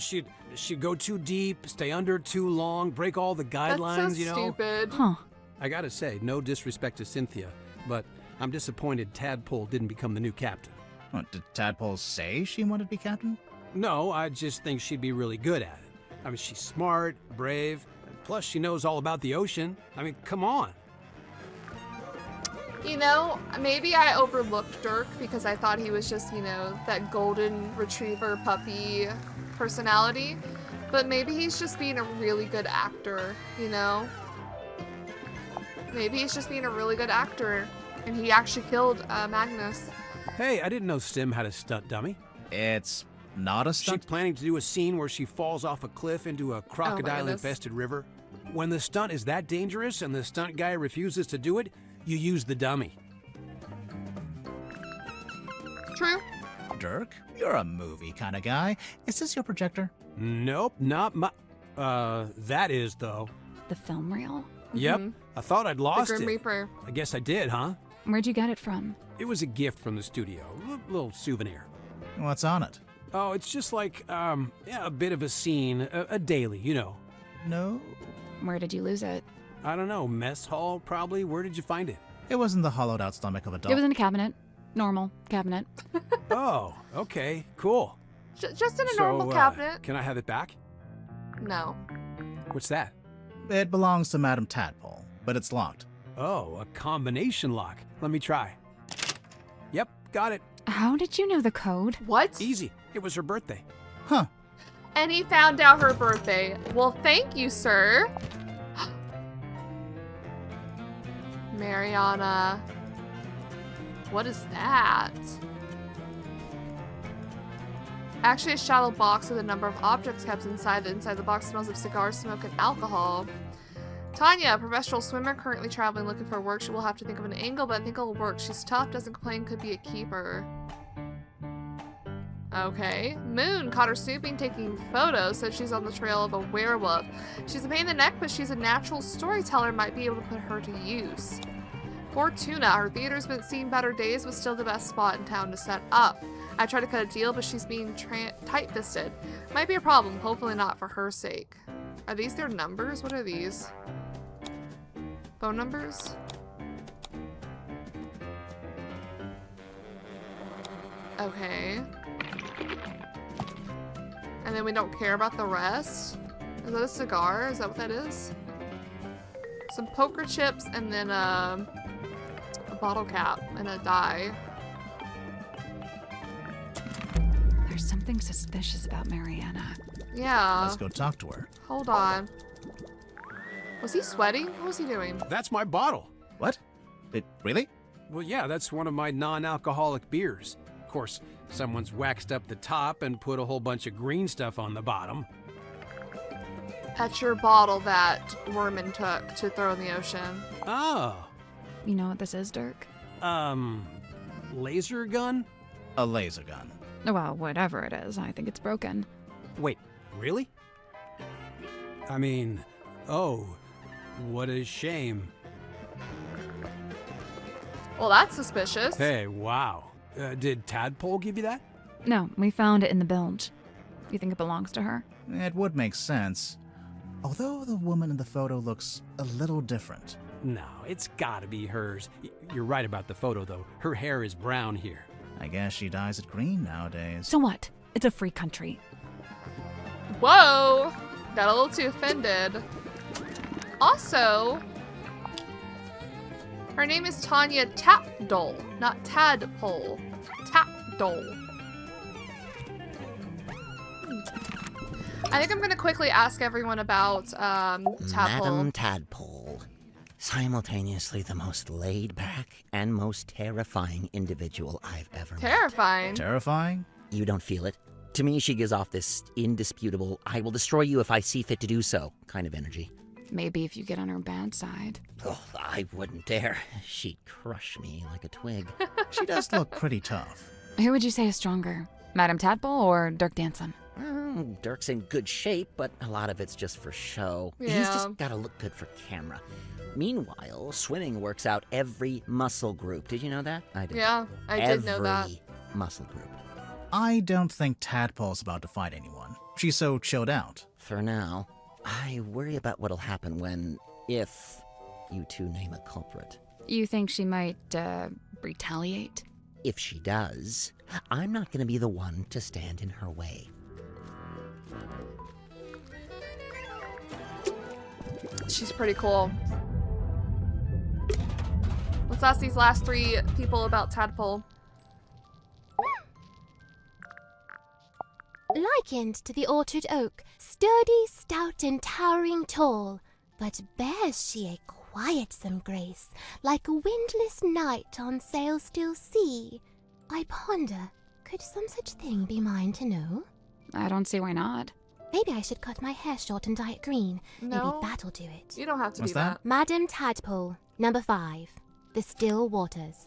She'd go too deep, stay under too long, break all the guidelines, That's so you know. stupid. Huh. I gotta say, no disrespect to Cynthia, but I'm disappointed Tadpole didn't become the new captain. What, did Tadpole say she wanted to be captain? No, I just think she'd be really good at it. I mean, she's smart, brave, and plus she knows all about the ocean. I mean, come on. You know, maybe I overlooked Dirk because I thought he was just, you know, that golden retriever puppy personality. But maybe he's just being a really good actor, you know? Maybe he's just being a really good actor and he actually killed Magnus. Hey, I didn't know Sim had a stunt dummy. It's not a She's stunt. planning to do a scene where she falls off a cliff into a crocodile-infested river. When the stunt is that dangerous and the stunt guy refuses to do it, you use the dummy. True. Dirk, you're a movie kind of guy. Is this your projector? Nope, not my... that is, though. The film reel? Yep, I thought I'd lost the Grim it. Reaper. I guess I did, huh? Where'd you get it from? It was a gift from the studio, a little souvenir. What's on it? Oh, it's just like, yeah, a bit of a scene, a daily, you know. No, Where did you lose it? I don't know, mess hall probably? Where did you find it? it wasn't the hollowed out stomach of a dog. It was in a cabinet. Normal cabinet. Oh, okay, cool. Just in a normal cabinet. Can I have it back? No. What's that? It belongs to Madame Tadpole, but it's locked. Oh, a combination lock. Let me try. Yep, got it. How did you know the code? What? Easy. It was her birthday. Huh. And he found out her birthday. Well, thank you, sir. Mariana. What is that? Actually, a shallow box with a number of objects kept inside. The inside of the box smells of cigar smoke and alcohol. Tanya, a professional swimmer currently traveling looking for work. She will have to think of an angle, but I think it'll work. She's tough, doesn't complain, could be a keeper. Okay. Moon caught her snooping, taking photos, said she's on the trail of a werewolf. She's a pain in the neck, but she's a natural storyteller, might be able to put her to use. Fortuna, her theater's been seeing better days, but still the best spot in town to set up. I tried to cut a deal, but she's being tight-fisted. Might be a problem, hopefully not for her sake. Are these their numbers? What are these? Phone numbers? Okay. And then we don't care about the rest? Is that a cigar? Is that what that is? Some poker chips and then a bottle cap and a die. There's something suspicious about Mariana. Yeah. Let's go talk to her. Hold on. Was he sweating? What was he doing? That's my bottle. What? Really? Well, yeah, that's one of my non-alcoholic beers. Of course, someone's waxed up the top and put a whole bunch of green stuff on the bottom. That's your bottle that Worman took to throw in the ocean. Oh. You know what this is, Dirk? Laser gun? A laser gun. Well, whatever it is, I think it's broken. Wait, really? I mean, oh, what a shame. Well, that's suspicious. Hey, wow. Did Tadpole give you that? No, we found it in the bilge. You think it belongs to her? It would make sense. Although the woman in the photo looks a little different. No, it's gotta be hers. You're right about the photo, though. Her hair is brown here. I guess she dyes it green nowadays. So what? It's a free country. Whoa! Got a little too offended. Also, her name is Tanya Tapdole, not Tadpole. Tapdole. I think I'm gonna quickly ask everyone about Tadpole. Madam Tadpole, simultaneously the most laid-back and most terrifying individual I've ever met. Terrifying. Terrifying? You don't feel it? To me, she gives off this indisputable, I will destroy you if I see fit to do so kind of energy. Maybe if you get on her bad side. Oh, I wouldn't dare. She'd crush me like a twig. She does look pretty tough. Who would you say is stronger? Madam Tadpole or Dirk Danson? Dirk's in good shape, but a lot of it's just for show. Yeah. He's just gotta look good for camera. Meanwhile, swimming works out every muscle group. Did you know that? I did. Yeah, I did know that. Every muscle group. I don't think Tadpole's about to fight anyone. She's so chilled out. For now. I worry about what'll happen when, if, you two name a culprit. You think she might, retaliate? If she does, I'm not gonna be the one to stand in her way. She's pretty cool. Let's ask these last three people about Tadpole. Likened to the orchard oak, sturdy, stout, and towering tall, but bears she a quietsome grace, like a windless night on sail-still sea. I ponder, could some such thing be mine to know? I don't see why not. Maybe I should cut my hair short and dye it green. No. Maybe that'll do it. You don't have to What's do that. Madam Tadpole, number 5, The Still Waters.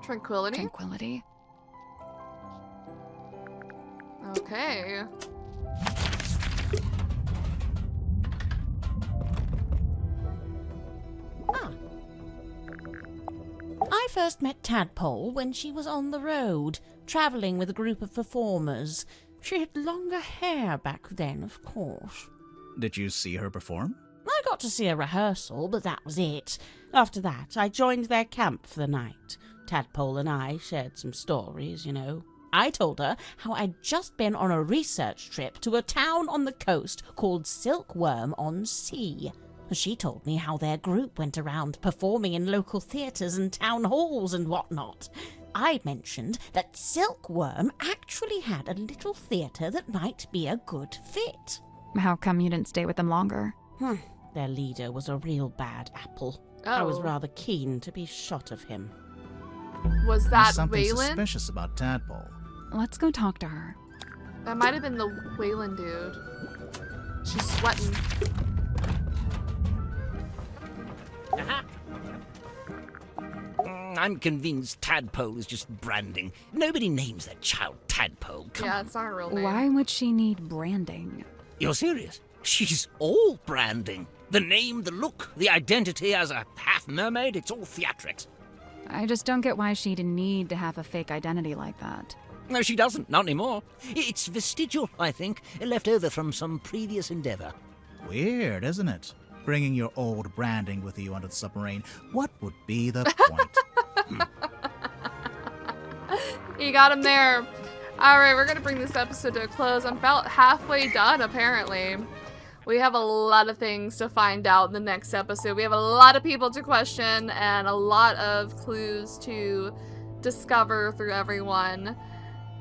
Tranquility? Tranquility? Okay. I first met Tadpole when she was on the road, travelling with a group of performers. She had longer hair back then, of course. Did you see her perform? I got to see a rehearsal, but that was it. After that, I joined their camp for the night. Tadpole and I shared some stories, you know. I told her how I'd just been on a research trip to a town on the coast called Silkworm-on-Sea. She told me how their group went around performing in local theatres and town halls and whatnot. I mentioned that Silkworm actually had a little theatre that might be a good fit. How come you didn't stay with them longer? Their leader was a real bad apple. Oh. I was rather keen to be shot of him. Was There's that something Waylon? suspicious about Tadpole. Let's go talk to her. That might have been the Wayland dude. She's sweating. I'm convinced Tadpole is just branding. Nobody names their child Tadpole. Come Yeah, on. it's not her real name. Why would she need branding? You're serious? She's all branding. The name, the look, the identity as a half mermaid, it's all theatrics. I just don't get why she'd need to have a fake identity like that. No, she doesn't. Not anymore. It's vestigial, I think, left over from some previous endeavor. Weird, isn't it? Bringing your old branding with you onto the submarine. What would be the point? You got him there. All right, we're going to bring this episode to a close. I'm about halfway done, apparently. We have a lot of things to find out in the next episode. We have a lot of people to question and a lot of clues to discover through everyone.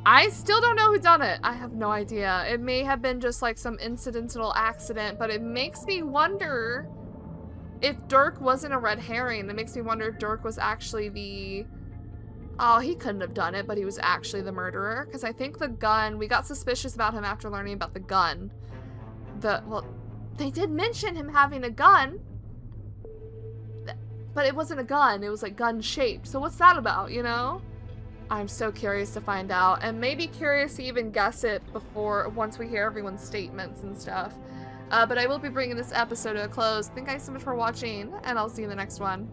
I still don't know who done it. I have no idea. It may have been just like some incidental accident, but it makes me wonder if Dirk wasn't a red herring. It makes me wonder if Dirk was actually the... Oh, he couldn't have done it, but he was actually the murderer. Because I think the gun... We got suspicious about him after learning about the gun. Well, they did mention him having a gun. But it wasn't a gun. It was like gun-shaped. So what's that about, you know? I'm so curious to find out, and maybe curious to even guess it once we hear everyone's statements and stuff. But I will be bringing this episode to a close. Thank you guys so much for watching, and I'll see you in the next one.